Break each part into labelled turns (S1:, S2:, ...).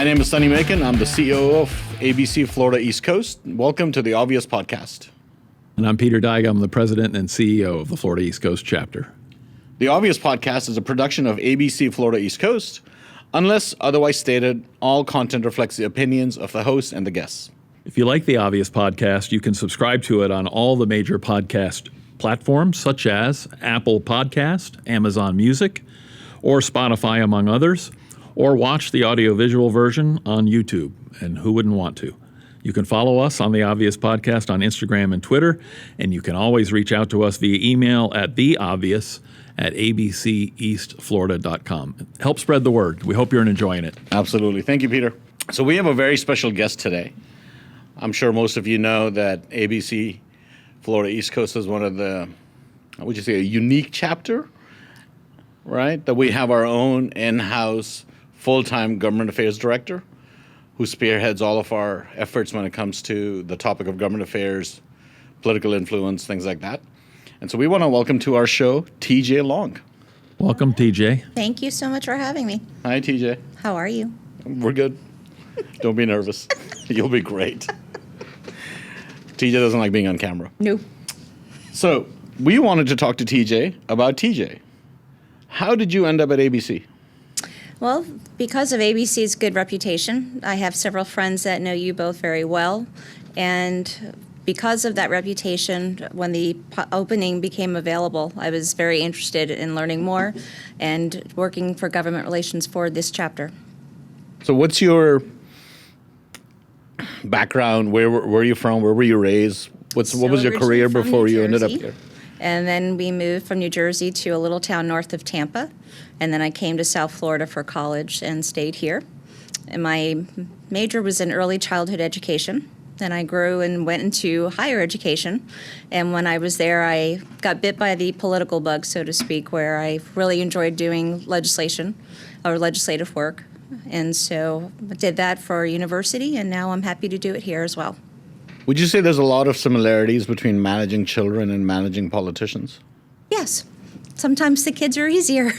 S1: My name is Sonny. I'm the CEO of ABC Florida East Coast. Welcome to the Obvious Podcast.
S2: And I'm Peter Dyke. I'm the president and CEO of the Florida East Coast chapter.
S1: The Obvious Podcast is a production of ABC Florida East Coast. Unless otherwise stated, all content reflects the opinions of the host and the guests.
S2: If you like the Obvious Podcast, you can subscribe to it on all the major podcast platforms, such as Apple Podcast, Amazon Music, or Spotify, among others, or watch the audiovisual version on YouTube, and who wouldn't want to? You can follow us on the Obvious Podcast on Instagram and Twitter, and you can always reach out to us via email at theobvious@abceastflorida.com. Help spread the word. We hope you're enjoying it.
S1: Absolutely. Thank you, Peter. So we have a very special guest today. I'm sure most of you know that ABC Florida East Coast is one of the, would you say, a unique chapter, right? That we have our own in-house full-time government affairs director who spearheads all of our efforts when it comes to the topic of government affairs, political influence, things like that. And so we want to welcome to our show TJ Long.
S2: Welcome, TJ.
S3: Thank you so much for having me.
S1: Hi, TJ.
S3: How are you?
S1: We're good. Don't be nervous. You'll be great. TJ doesn't like being on camera.
S3: No.
S1: So we wanted to talk to TJ about TJ. How did you end up at ABC?
S3: Well, because of ABC's good reputation, I have several friends that know you both very well. And because of that reputation, when the opening became available, I was very interested in learning more and working for government relations for this chapter.
S1: So what's your background? Where are you from? Where were you raised? What was your career before you ended up here?
S3: And then we moved from New Jersey to a little town north of Tampa. And then I came to South Florida for college and stayed here. And my major was in early childhood education. Then I grew and went into higher education. And when I was there, I got bit by the political bug, so to speak, where I really enjoyed doing legislation or legislative work. And so I did that for university, and now I'm happy to do it here as well.
S1: Would you say there's a lot of similarities between managing children and managing politicians?
S3: Yes. Sometimes the kids are easier.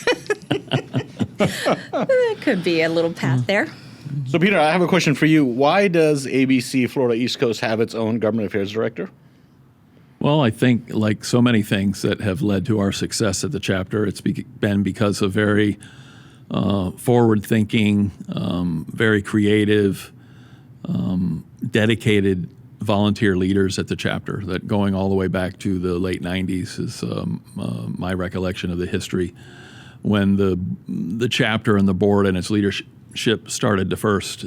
S3: There could be a little path there.
S1: So, Peter, I have a question for you. Why does ABC Florida East Coast have its own government affairs director?
S2: Well, I think like so many things that have led to our success at the chapter, it's been because of very forward-thinking, very creative, dedicated volunteer leaders at the chapter. That going all the way back to the late 90s is my recollection of the history when the chapter and the board and its leadership started to first,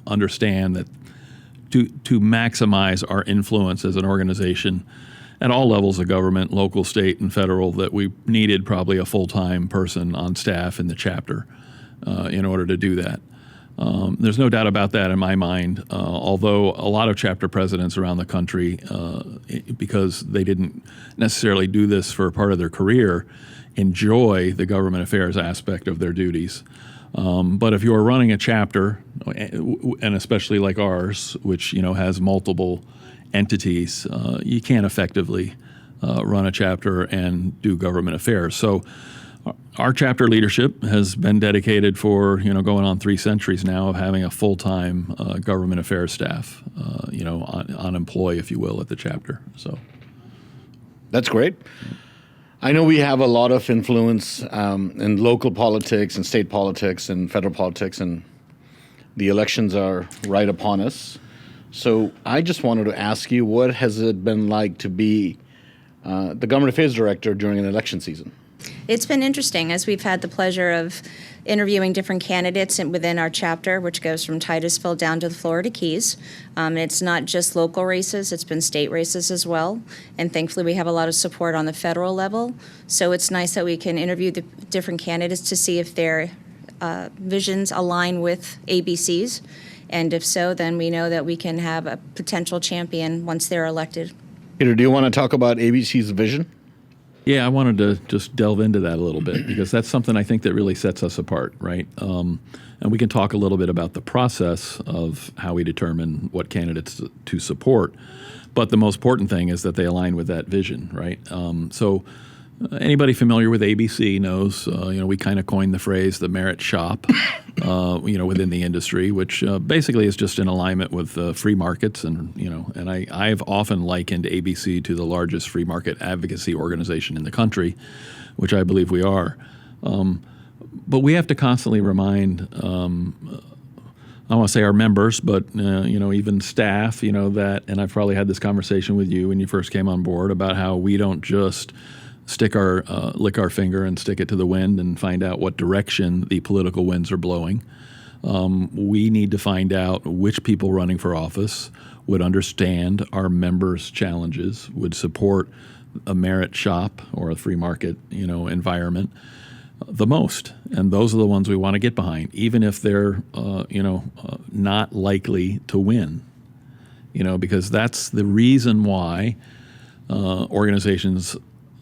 S2: understand that to maximize our influence as an organization at all levels of government, local, state, and federal, that we needed probably a full-time person on staff in the chapter in order to do that. There's no doubt about that in my mind, although a lot of chapter presidents around the country, because they didn't necessarily do this for a part of their career, enjoy the government affairs aspect of their duties. But if you're running a chapter, and especially like ours, which has multiple entities, you can't effectively run a chapter and do government affairs. So our chapter leadership has been dedicated for, going on 3 centuries now of having a full-time government affairs staff, on employ, if you will, at the chapter. So
S1: that's great. I know we have a lot of influence in local politics and state politics and federal politics, and the elections are right upon us. So I just wanted to ask you, what has it been like to be the government affairs director during an election season?
S3: It's been interesting, as we've had the pleasure of interviewing different candidates within our chapter, which goes from Titusville down to the Florida Keys. It's not just local races, it's been state races as well. And thankfully, we have a lot of support on the federal level. So it's nice that we can interview the different candidates to see if their visions align with ABC's. And if so, then we know that we can have a potential champion once they're elected.
S1: Peter, do you want to talk about ABC's vision?
S2: Yeah, I wanted to just delve into that a little bit because that's something I think that really sets us apart, right? And we can talk a little bit about the process of how we determine what candidates to support. But the most important thing is that they align with that vision, right? So Anybody familiar with ABC knows, we kind of coined the phrase the merit shop, within the industry, which basically is just in alignment with free markets. And I've often likened ABC to the largest free market advocacy organization in the country, which I believe we are. But we have to constantly remind, I want to say our members, but even staff, that, and I've probably had this conversation with you when you first came on board about how we don't just lick our finger and stick it to the wind and find out what direction the political winds are blowing. We need to find out which people running for office would understand our members' challenges, would support a merit shop or a free market, environment the most. And those are the ones we want to get behind, even if they're, not likely to win, because that's the reason why organizations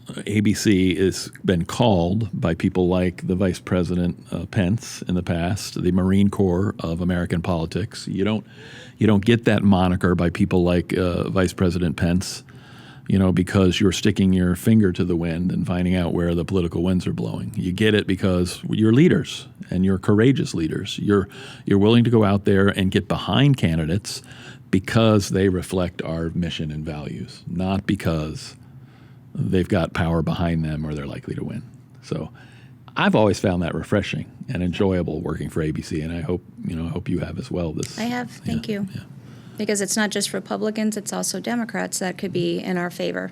S2: ABC has been called by people like the Vice President Pence in the past, the Marine Corps of American politics. You don't get that moniker by people like Vice President Pence, because you're sticking your finger to the wind and finding out where the political winds are blowing. You get it because you're leaders and you're courageous leaders. You're willing to go out there and get behind candidates because they reflect our mission and values, not because they've got power behind them or they're likely to win. So I've always found that refreshing and enjoyable working for ABC, and I hope you have as well.
S3: I have. Thank you. Yeah. Because it's not just Republicans, it's also Democrats that could be in our favor.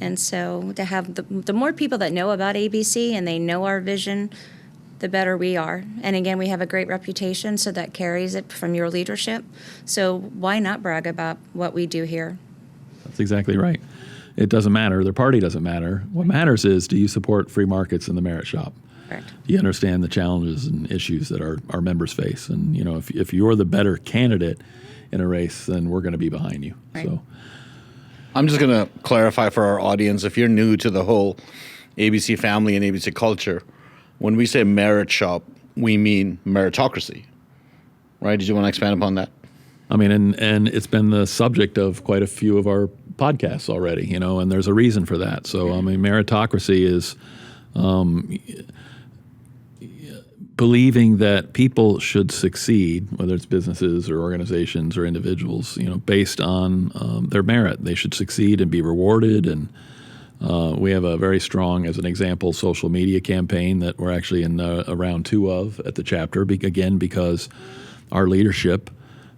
S3: And so to have the more people that know about ABC and they know our vision, the better we are. And again, we have a great reputation, so that carries it from your leadership. So why not brag about what we do here?
S2: That's exactly right. It doesn't matter. Their party doesn't matter. What matters is, do you support free markets in the merit shop?
S3: Correct.
S2: Do you understand the challenges and issues that our members face? And, if you're the better candidate in a race, then we're going to be behind you.
S3: Right.
S2: So
S1: I'm just going to clarify for our audience, if you're new to the whole ABC family and ABC culture, when we say merit shop, we mean meritocracy, right? Did you want to expand upon that?
S2: I mean, and it's been the subject of quite a few of our podcasts already, and there's a reason for that. So, I mean, meritocracy is believing that people should succeed, whether it's businesses or organizations or individuals, based on their merit. They should succeed and be rewarded. And we have a very strong, as an example, social media campaign that we're actually in round 2 of at the chapter, because our leadership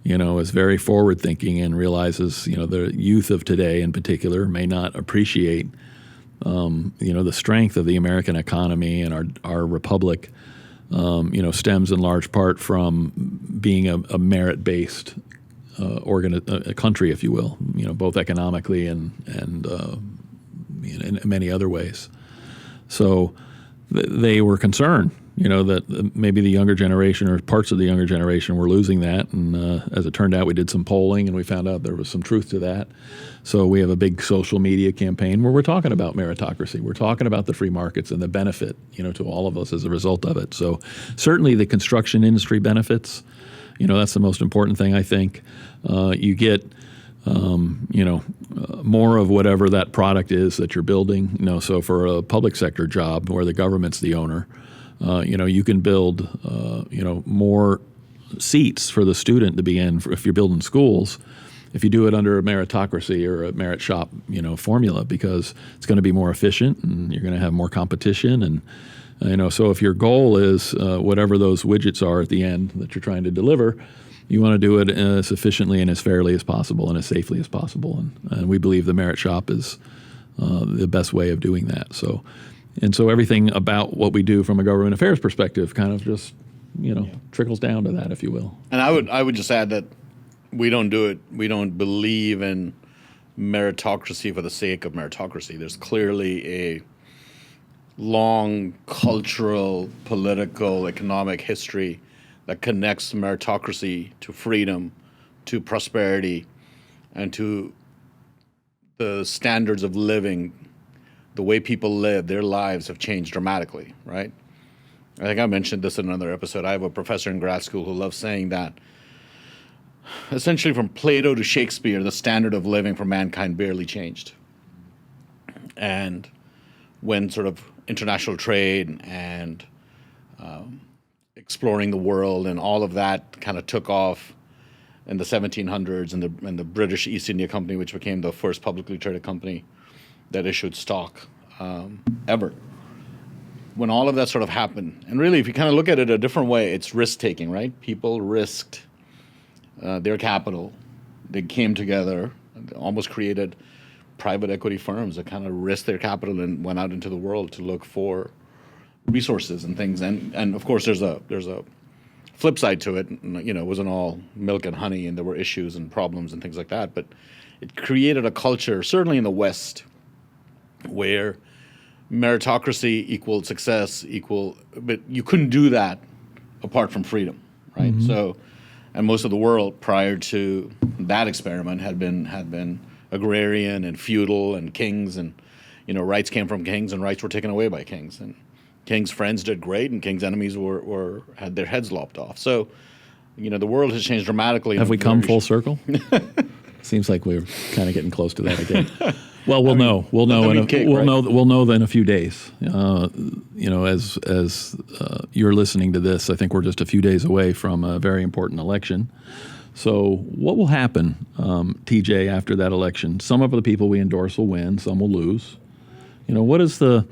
S2: is very forward-thinking and realizes, the youth of today in particular may not appreciate, the strength of the American economy and our republic, stems in large part from being a merit-based a country, if you will, both economically and in many other ways. So they were concerned, that maybe the younger generation or parts of the younger generation were losing that. And as it turned out, we did some polling and we found out there was some truth to that. So we have a big social media campaign where we're talking about meritocracy. We're talking about the free markets and the benefit, to all of us as a result of it. So certainly the construction industry benefits, that's the most important thing, I think. You get more of whatever that product is that you're building. So for a public sector job where the government's the owner, you can build, more seats for the student to be in if you're building schools, if you do it under a meritocracy or a merit shop, formula, because it's going to be more efficient and you're going to have more competition. And, so if your goal is whatever those widgets are at the end that you're trying to deliver, you want to do it as efficiently and as fairly as possible and as safely as possible. And we believe the merit shop is the best way of doing that. So everything about what we do from a government affairs perspective kind of just, trickles down to that, if you will.
S1: And I would just add that we don't do it. We don't believe in meritocracy for the sake of meritocracy. There's clearly a long cultural, political, economic history that connects meritocracy to freedom, to prosperity, and to the standards of living. The way people live, their lives have changed dramatically, right? I think I mentioned this in another episode. I have a professor in grad school who loves saying that essentially from Plato to Shakespeare, the standard of living for mankind barely changed. And when sort of international trade and exploring the world and all of that kind of took off in the 1700s, and the British East India Company, which became the first publicly traded company that issued stock ever. When all of that sort of happened, and really, if you kind of look at it a different way, it's risk taking, right? People risked their capital. They came together, almost created private equity firms that kind of risked their capital and went out into the world to look for resources and things. And of course, there's a flip side to it. You know, it wasn't all milk and honey, and there were issues and problems and things like that. But it created a culture, certainly in the West, where meritocracy equaled success, but you couldn't do that apart from freedom, right? Mm-hmm. So, and most of the world prior to that experiment had been agrarian and feudal, and kings, and rights came from kings, and rights were taken away by kings, and kings' friends did great, and kings' enemies had their heads lopped off. So, the world has changed dramatically.
S2: Have we come full circle? Seems like we're kind of getting close to that again. Well, we'll know. We'll know in a few days. As you're listening to this, I think we're just a few days away from a very important election. So, what will happen, TJ, after that election? Some of the people we endorse will win. Some will lose. What is the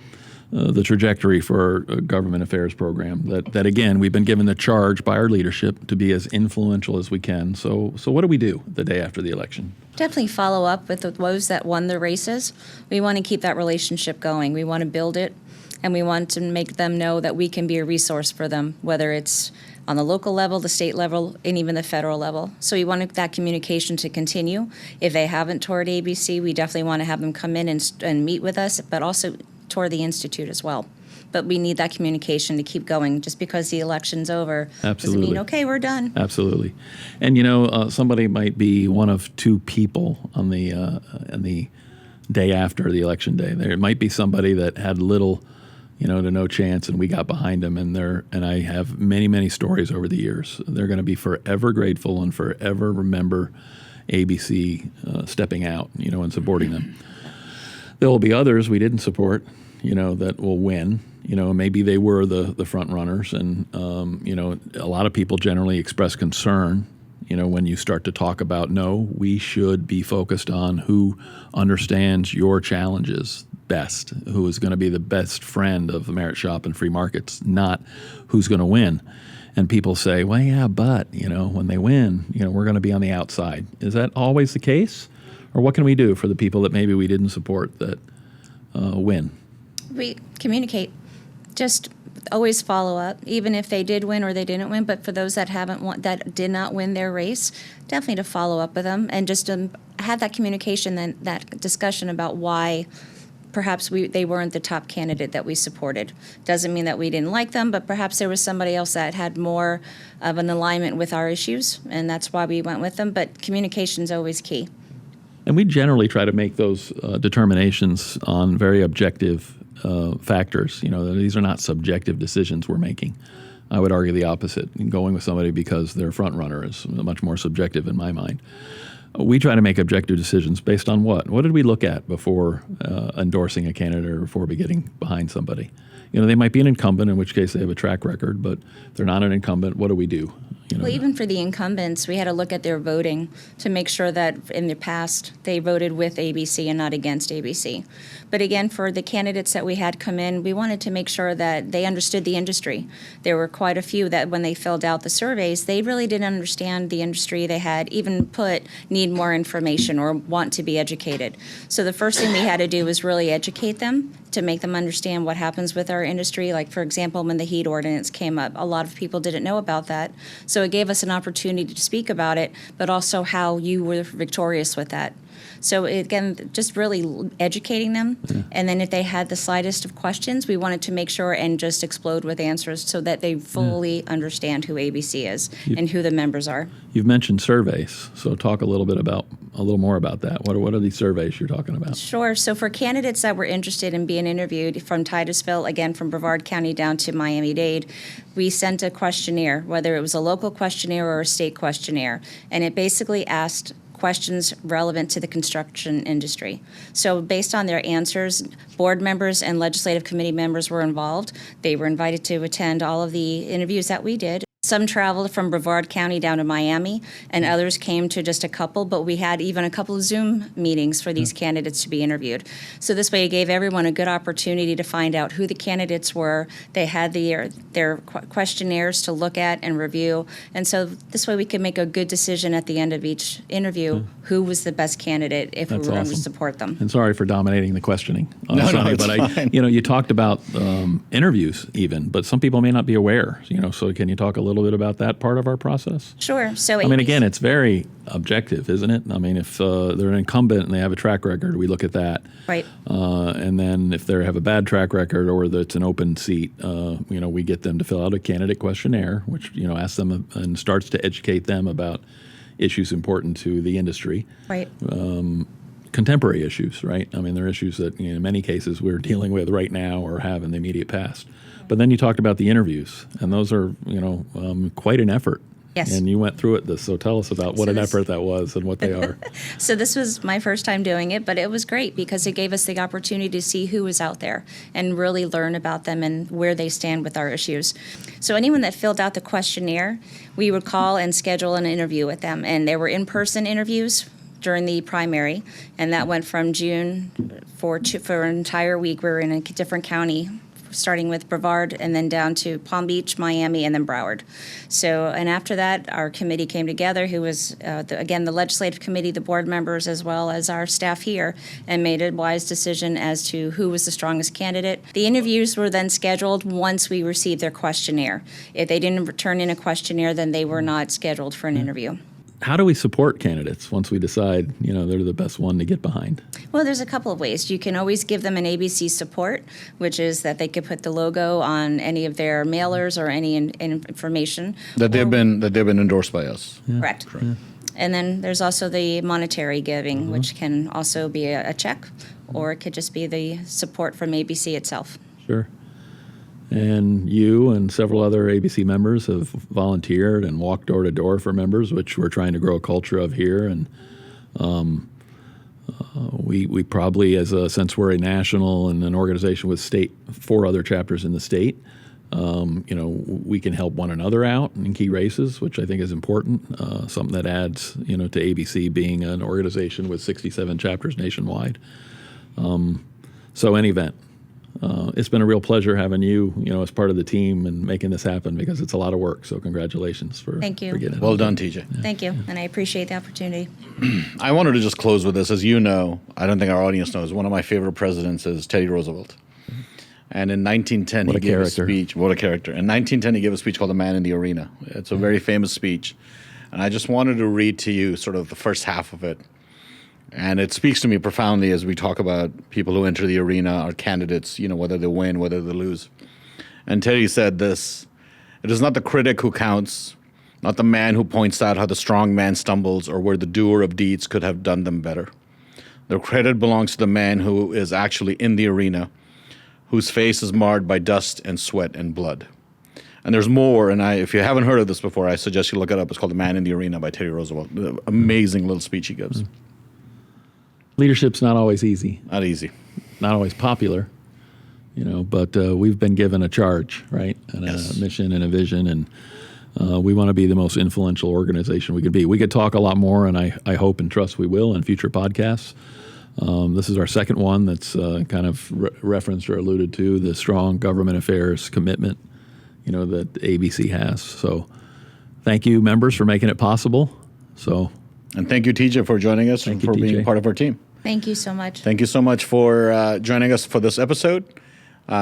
S2: trajectory for our government affairs program? That again, we've been given the charge by our leadership to be as influential as we can. So what do we do the day after the election?
S3: Definitely follow up with those that won the races. We want to keep that relationship going. We want to build it, and we want to make them know that we can be a resource for them, whether it's on the local level, the state level, and even the federal level. So we want that communication to continue. If they haven't toured ABC, we definitely want to have them come in and meet with us, but also tour the Institute as well. But we need that communication to keep going. Just because the election's over doesn't mean, okay, we're done.
S2: Absolutely. And, somebody might be one of two people on the day after the election day. There might be somebody that had little, to no chance, and we got behind them. And I have many, many stories over the years. They're going to be forever grateful and forever remember ABC stepping out, and supporting them. There will be others we didn't support, that will win. Maybe they were the front runners, and a lot of people generally express concern. When you start to talk about, no, we should be focused on who understands your challenges best, who is going to be the best friend of the merit shop and free markets, not who's going to win. And people say, well, yeah, but when they win, we're going to be on the outside. Is that always the case? Or what can we do for the people that maybe we didn't support that win?
S3: We communicate. Just always follow up, even if they did win or they didn't win. But for those that that did not win their race, definitely to follow up with them and just have that communication, then that discussion about why perhaps they weren't the top candidate that we supported. Doesn't mean that we didn't like them, but perhaps there was somebody else that had more of an alignment with our issues, and that's why we went with them. But communication is always key.
S2: And we generally try to make those determinations on very objective factors. These are not subjective decisions we're making. I would argue the opposite. Going with somebody because they're a front runner is much more subjective in my mind. We try to make objective decisions based on what? What did we look at before endorsing a candidate or before we getting behind somebody? They might be an incumbent, in which case they have a track record, but if they're not an incumbent, what do we do?
S3: Well, even for the incumbents, we had to look at their voting to make sure that in the past they voted with ABC and not against ABC. But again, for the candidates that we had come in, we wanted to make sure that they understood the industry. There were quite a few that when they filled out the surveys, they really didn't understand the industry. They had even need more information or want to be educated. So the first thing we had to do was really educate them to make them understand what happens with our industry. Like, for example, when the heat ordinance came up, a lot of people didn't know about that. So it gave us an opportunity to speak about it, but also how you were victorious with that. So again, just really educating them. Yeah. And then if they had the slightest of questions, we wanted to make sure and just explode with answers so that they fully understand who ABC is and who the members are. You've
S2: mentioned surveys, so talk a little more about that. What are these surveys you're talking about?
S3: Sure. So for candidates that were interested in being interviewed from Titusville, again, from Brevard County down to Miami-Dade, we sent a questionnaire, whether it was a local questionnaire or a state questionnaire, and it basically asked questions relevant to the construction industry. So based on their answers, board members and legislative committee members were involved. They were invited to attend all of the interviews that we did. Some traveled from Brevard County down to Miami, and others came to just a couple, but we had even a couple of Zoom meetings for these candidates to be interviewed. So this way it gave everyone a good opportunity to find out who the candidates were. They had their questionnaires to look at and review, and so this way we could make a good decision at the end of each interview who was the best candidate if we were going to support them.
S2: And sorry for dominating the questioning,
S1: No,
S2: Sonny,
S1: it's
S2: but
S1: fine.
S2: you talked about interviews even, but some people may not be aware. So can you talk a little bit about that part of our process?
S3: Sure. So
S2: I mean, again, it's very objective, isn't it? I mean, if they're an incumbent and they have a track record, we look at that.
S3: Right.
S2: And then if they have a bad track record or it's an open seat, we get them to fill out a candidate questionnaire, which, asks them and starts to educate them about issues important to the industry.
S3: Right.
S2: Contemporary issues, right? I mean, there are issues that in many cases we're dealing with right now or have in the immediate past. But then you talked about the interviews, and those are, quite an effort.
S3: Yes.
S2: And you went through it. So tell us about what an effort that was and what they are.
S3: So this was my first time doing it, but it was great because it gave us the opportunity to see who was out there and really learn about them and where they stand with our issues. So anyone that filled out the questionnaire, we would call and schedule an interview with them. And there were in-person interviews during the primary, and that went from June for an entire week. We were in a different county, starting with Brevard and then down to Palm Beach, Miami, and then Broward. So, and after that, our committee came together, who was, the legislative committee, the board members, as well as our staff here, and made a wise decision as to who was the strongest candidate. The interviews were then scheduled once we received their questionnaire. If they didn't return in a questionnaire, then they were not scheduled for an interview.
S2: How do we support candidates once we decide, they're the best one to get behind?
S3: Well, there's a couple of ways. You can always give them an ABC support, which is that they could put the logo on any of their mailers or any information.
S1: That they've been endorsed by us.
S3: Correct. And then there's also the monetary giving, which can also be a check, or it could just be the support from ABC itself.
S2: Sure. And you and several other ABC members have volunteered and walked door to door for members, which we're trying to grow a culture of here. And we probably, since we're a national and an organization with 4 other chapters in the state, we can help one another out in key races, which I think is important. Something that adds, to ABC being an organization with 67 chapters nationwide. So any event. It's been a real pleasure having you, as part of the team and making this happen because it's a lot of work. So congratulations for getting it.
S1: Well done, TJ.
S3: Thank you, and I appreciate the opportunity.
S1: I wanted to just close with this. As you know, I don't think our audience knows, one of my favorite presidents is Teddy Roosevelt. And in 1910, he gave a speech. What a character. In 1910, he gave a speech called The Man in the Arena. It's a very famous speech. And I just wanted to read to you sort of the first half of it. And it speaks to me profoundly as we talk about people who enter the arena, our candidates, whether they win, whether they lose. And Teddy said this: "It is not the critic who counts, not the man who points out how the strong man stumbles or where the doer of deeds could have done them better. The credit belongs to the man who is actually in the arena, whose face is marred by dust and sweat and blood." And there's more, and if you haven't heard of this before, I suggest you look it up. It's called The Man in the Arena by Teddy Roosevelt. Amazing little speech he gives.
S2: Leadership's not always easy.
S1: Not easy.
S2: Not always popular, but we've been given a charge, right? And a mission and a vision, and we want to be the most influential organization we could be. We could talk a lot more, and I hope and trust we will in future podcasts. This is our second one that's kind of referenced or alluded to the strong government affairs commitment, that ABC has. So thank you, members, for making it possible.
S1: And thank you, TJ, for joining us and for being part of our team.
S3: Thank you so much.
S1: Thank you so much for joining us for this episode.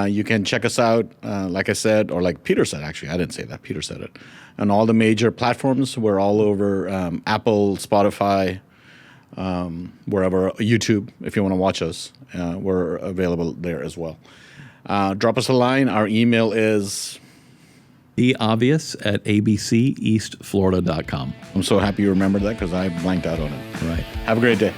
S1: You can check us out, like I said, or like Peter said, actually. I didn't say that. Peter said it. On all the major platforms. We're all over Apple, Spotify, wherever, YouTube, if you want to watch us. We're available there as well. Drop us a line. Our email is
S2: theobvious@abceastflorida.com.
S1: I'm so happy you remembered that because I blanked out on it.
S2: Right.
S1: Have a great day.